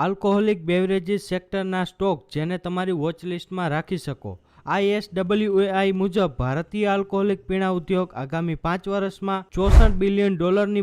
Alcoholic beverages સેક્ટરના stock જેને તમારી watch લિસ્ટમાં રાખી શકો। ISWAI મુજબ ભારતીય આલ્કોહોલિક પીણા ઉદ્યોગ આગામી 5 વર્ષમાં $64 બિલિયન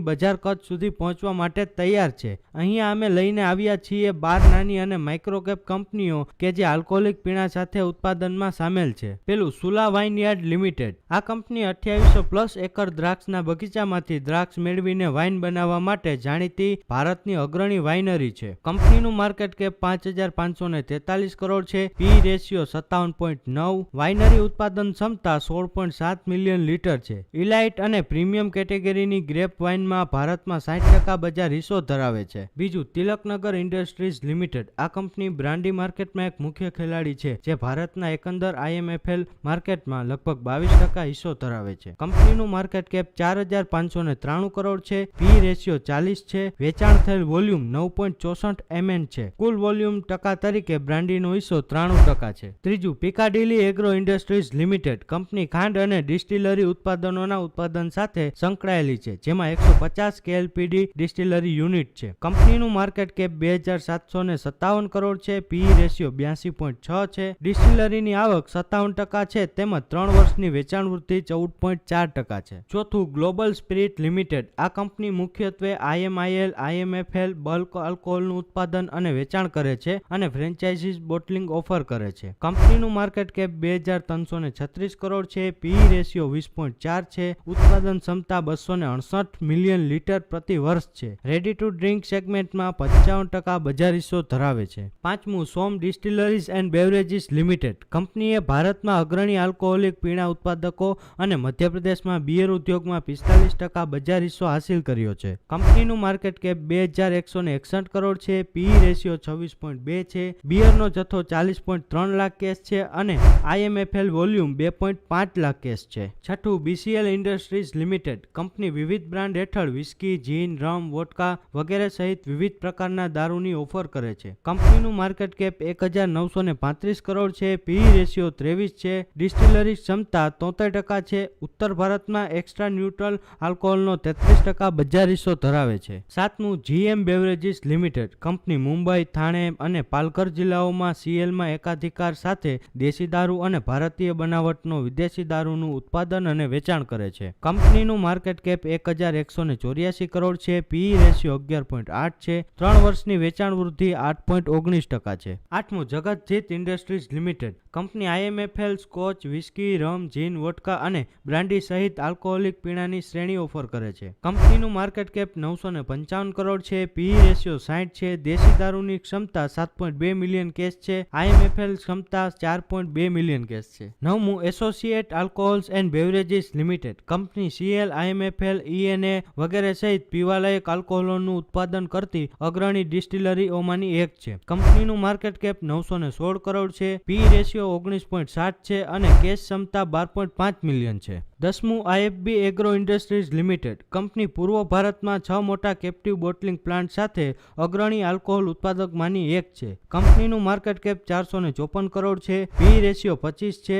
બજાર કદ સુધી પહોંચવા માટે તૈયાર છે। અહીંયા અમે લઈને આવ્યા છીએ 12 નાની અને માઇક્રોકેપ કંપનીઓ કે જે આલ્કોહોલિક પીણા સાથે ઉત્પાદનમાં સામેલ છે। પેલું સુલા વાઇનયાર્ડ લિમિટેડ। આ કંપની 2800+ એકર દ્રાક્ષના બગીચામાંથી દ્રાક્ષ મેળવીને વાઇન બનાવવા માટે જાણીતી ભારતની અગ્રણી વાઇનરી છે। કંપનીનું માર્કેટ કેપ 5543 કરોડ છે। પી રેશિયો 57.9। વાઇનરી ઉત્પાદન ક્ષમતા 16.7 મિલિયન લીટર છે। ઇલાઇટ અને પ્રીમિયમ કેટેગરીની ગ્રેપ વાઇનમાં ભારતમાં 60% બજાર હિસ્સો ધરાવે છે। બીજું તિલકનગર ઇન્ડસ્ટ્રીઝ લિમિટેડ। આ કંપની બ્રાન્ડી માર્કેટમાં એક મુખ્ય ખેલાડી છે જે ભારતના એકંદર IMFL માર્કેટમાં લગભગ 22% હિસ્સો ધરાવે છે। કંપનીનું માર્કેટ કેપ 4593 કરોડ છે। પી રેશિયો 40 છે। વેચાણ થયેલ વોલ્યુમ 9.64 MN છે। કુલ વોલ્યુમ ટકા તરીકે બ્રાન્ડીનો હિસ્સો 93% છે। ત્રીજું પિકાડીલી એગ્રો ઇન્ડસ્ટ્રીઝ લિમિટેડ। કંપની ખાંડ અને ડિસ્ટિલરી ઉત્પાદનોના ઉત્પાદન સાથે સંકળાયેલી છે જેમાં 150 KLPD ડિસ્ટિલરી યુનિટ છે। કંપનીનું માર્કેટ કેપ 2757 કરોડ છે। પી રેશિયો 82.6 છે। ડિસ્ટિલરીની આવક 57% છે તેમજ 3 વર્ષની વેચાણ વૃદ્ધિ 14.4% છે। ચોથું ગ્લોબલ સ્પિરિટ લિમિટેડ। આ કંપની મુખ્યત્વે IMIL IMFL બલ્ક આલ્કોહોલનું ઉત્પાદન અને વેચાણ કરે છે અને ફ્રેન્ચાઇઝીસ બોટલિંગ ઓફર કરે છે। કંપનીનું માર્કેટ કેપ 2336 કરોડ છે। પી રેશિયો 20.4 છે। ઉત્પાદન ક્ષમતા 268 મિલિયન લીટર પ્રતિ વર્ષ છે। રેડી ટુ ડ્રિંક સેગમેન્ટમાં 55% બજાર હિસ્સો ધરાવે છે। પાંચમું સોમ ડિસ્ટિલરીઝ એન્ડ બેવરેજીસ લિમિટેડ। કંપનીએ ભારતમાં અગ્રણી આલ્કોહોલિક પીણા ઉત્પાદકો અને મધ્યપ્રદેશમાં બિયર ઉદ્યોગમાં 45% બજાર હિસ્સો હાસિલ કર્યો છે। કંપનીનું માર્કેટ કેપ 2161 કરોડ છે। પી રેશિયો 26.2 છે। બિયરનો જથ્થો 40.3 લાખ કેસ છે અને IMFL વોલ્યુમ 2.5 લાખ કેસ છે। છઠ્ઠું BCL ઇન્ડસ્ટ્રીઝ લિમિટેડ। કંપની વિવિધ બ્રાન્ડ હેઠળ વિસ્કી, જીન, રમ, વોડકા વગેરે સહિત વિવિધ પ્રકારના દારૂની ઓફર કરે છે। કંપનીનું માર્કેટ કેપ 1935 કરોડ છે। પી રેશિયો 23 છે। ડિસ્ટિલરી ક્ષમતા 73% છે। ઉત્તર ભારતમાં એક્સ્ટ્રા ન્યુટ્રલ આલ્કોહોલનો 33% બજાર હિસ્સો ધરાવે છે। સાતમું GM beverages limited. Company Mumbai, Thane અને પાલઘર જિલ્લાઓમાં CLમાં એકાધિકાર સાથે દેશી દારૂ અને ભારતીય બનાવટનો વિદેશી દારૂનું ઉત્પાદન અને વેચાણ કરે છે। કંપનીનું માર્કેટ કેપ 1184 કરોડ છે। પી રેશિયો 11.8 છે। 3 વર્ષની વેચાણ વૃદ્ધિ 8.19% છે। આઠમું જગતજીત ઇન્ડસ્ટ્રીઝ લિમિટેડ। કંપની IMFL scotch, whisky, rum, gin, vodka અને બ્રાન્ડી સહિત આલ્કોહોલિક પીણાની શ્રેણી ઓફર કરે છે। કંપનીનું માર્કેટ કેપ 955 કરોડ છે। પી રેશિયો 60 છે। દેશી દારૂની ક્ષમતા 7.2 મિલિયન કેસ છે। IMFL ક્ષમતા 4.2 મિલિયન કેસ છે। નવમું associate alcohols and beverages limited. કંપની CL, IMFL, ENA વગેરે સહિત પીવાલાયક આલ્કોહોલનું ઉત્પાદન કરતી અગ્રણી ડિસ્ટિલરીઓમાંની એક છે। કંપનીનું માર્કેટ કેપ 916 કરોડ છે। પી રેશિયો 19.7 છે અને કેસ ક્ષમતા 12.5 મિલિયન છે। દસમું IFB agro industries limited. Company પૂર્વ ભારતમાં 6 મોટા કેપ્ટિવ બોટલિંગ પ્લાન્ટ સાથે અગ્રણી આલ્કોહોલ ઉત્પાદકમાંની એક છે। કંપનીનું માર્કેટ કેપ 454 કરોડ છે। પી રેશિયો 25 છે।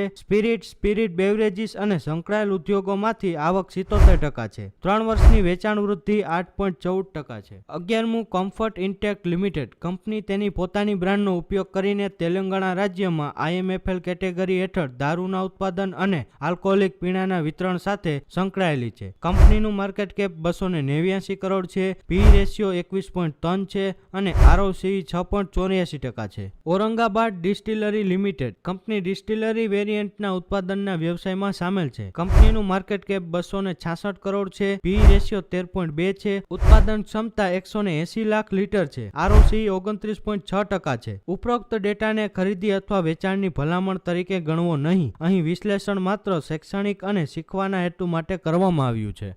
સ્પિરિટ બેવરેજીસ અને સંકળાયેલ ઉદ્યોગોમાંથી આવક 77% છે। 3 વર્ષની વેચાણ વૃદ્ધિ 8.14% છે। 11મું કમ્ફર્ટ ઇન્ટેક લિમિટેડ। કંપની તેની પોતાની બ્રાન્ડનો ઉપયોગ કરીને તેલંગાણા રાજ્યમાં IMFL કેટેગરી હેઠળ દારૂના ઉત્પાદન અને આલ્કોહોલિક પીણાના વિતરણ સાથે સંકળાયેલી છે। કંપનીનું માર્કેટ કેપ 289 કરોડ છે। પી રેશિયો 21.3 છે અને ROCE 6.84% છે। Aurangabad distillery limited. કંપની ડિસ્ટિલરી વેરિયન્ટના ઉત્પાદનના વ્યવસાયમાં સામેલ છે। કંપનીનું માર્કેટ કેપ 266 કરોડ છે। પી રેશિયો 13.2 છે। ઉત્પાદન ક્ષમતા 180 લાખ લીટર છે। ROCE 29.6% છે। ઉપરોક્ત ડેટાને ખરીદી અથવા વેચાણની ભલામણ તરીકે ગણવો નહીં। અહીં વિશ્લેષણ માત્ર શૈક્ષણિક અને શીખવાના હેતુ માટે કરવામાં આવ્યું છે।